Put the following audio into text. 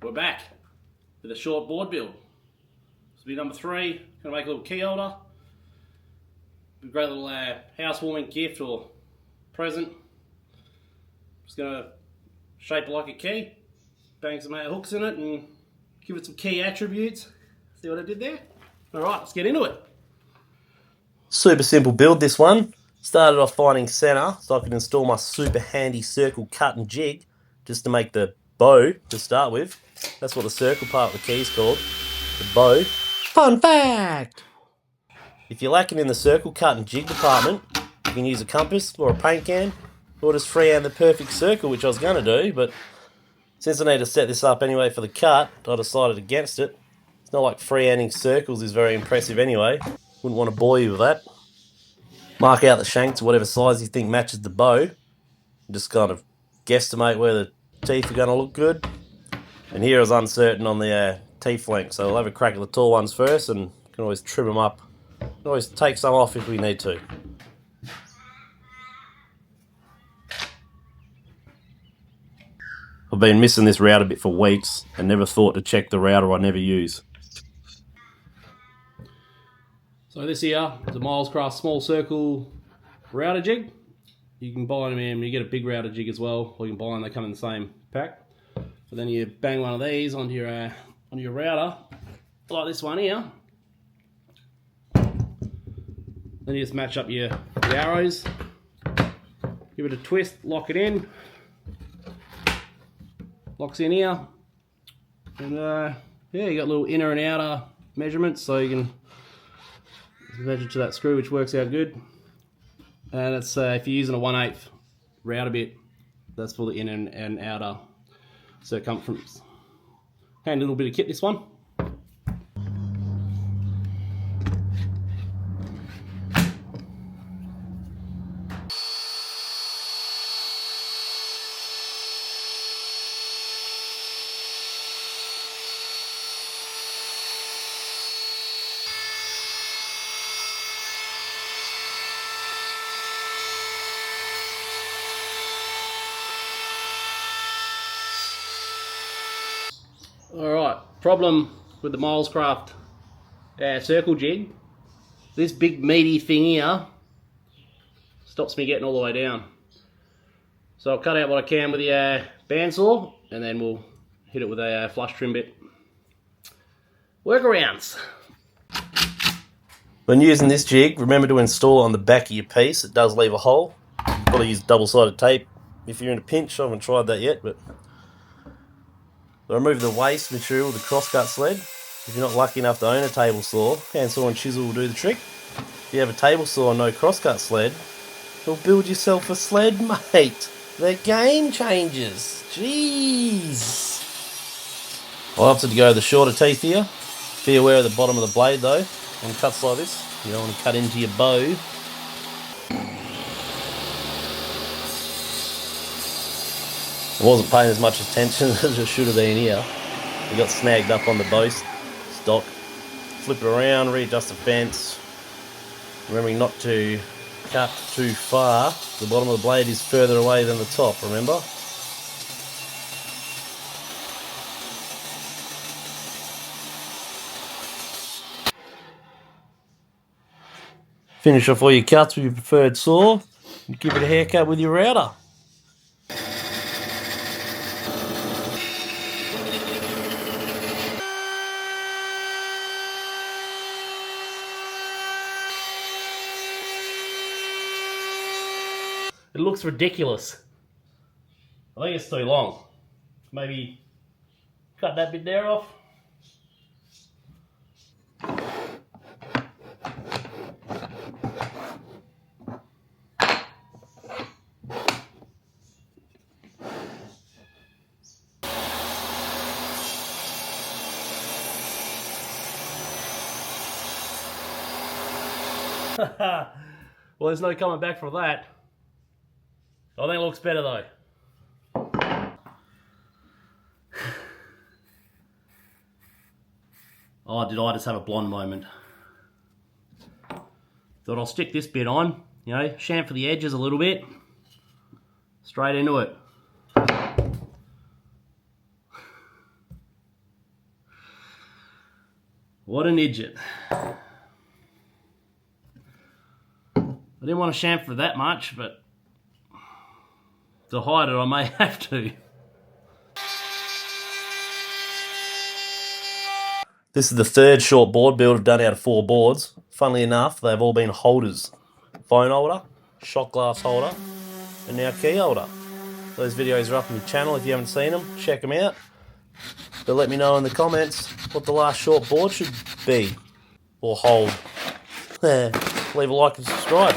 we're back with a short board build. This will be number 3. Going to make a little key holder. A great little housewarming gift or present. Just going to shape it like a key, bang some hooks in it and give it some key attributes. See what I did there? Alright, let's get into it. Super simple build, this one. Started off finding centre so I could install my super handy circle cut and jig just to make the bow to start with. That's what the circle part of the key is called, the bow. Fun fact! If you're lacking in the circle cut and jig department, you can use a compass or a paint can or just freehand the perfect circle, which I was going to do, but since I need to set this up anyway for the cut, I decided against it. It's not like freehanding circles is very impressive anyway. Wouldn't want to bore you with that. Mark out the shank to whatever size you think matches the bow. And just kind of guesstimate where the teeth are going to look good. And here I was uncertain on the teeth length, so I'll have a crack at the tall ones first and can always trim them up. Can always take some off if we need to. I've been missing this router bit for weeks and never thought to check the router I never use. So this here is a Milescraft small circle router jig. You can buy them in, you get a big router jig as well, or you can buy them, they come in the same pack. So then you bang one of these onto your router, like this one here. Then you just match up your arrows, give it a twist, lock it in. Locks in here. And yeah, you got little inner and outer measurements, so you can measure to that screw, which works out good. And it's if you're using a 1/8 router bit, that's for the inner and outer circumference. Okay, a little bit of kit, this one. Alright, problem with the Milescraft circle jig. This big meaty thing here stops me getting all the way down. So I'll cut out what I can with the bandsaw and then we'll hit it with a flush trim bit. Workarounds. When using this jig, remember to install it on the back of your piece. It does leave a hole. You've got to use double-sided tape if you're in a pinch. I haven't tried that yet, but I remove the waste material with the crosscut sled. If you're not lucky enough to own a table saw, handsaw and chisel will do the trick. If you have a table saw and no crosscut sled, well, build yourself a sled, mate. They're game changers. Jeez. I opted to go the shorter teeth here. Be aware of the bottom of the blade though. On cuts like this, you don't want to cut into your bow. I wasn't paying as much attention as I should have been here. We got snagged up on the bow stock. Flip it around, readjust the fence. Remembering not to cut too far. The bottom of the blade is further away than the top, remember? Finish off all your cuts with your preferred saw and give it a haircut with your router. It looks ridiculous. I think it's too long. Maybe cut that bit there off. Well, there's no coming back from that. I think it looks better though. Oh, did I just have a blonde moment? Thought I'll stick this bit on, you know, chamfer the edges a little bit. Straight into it. What an idiot. I didn't want to chamfer that much, but to hide it I may have to. This is the third short board build I've done out of 4 boards. Funnily enough, they've all been holders. Phone holder, shot glass holder, and now key holder. Those videos are up on the channel if you haven't seen them. Check them out. But let me know in the comments what the last short board should be or hold. Leave a like and subscribe.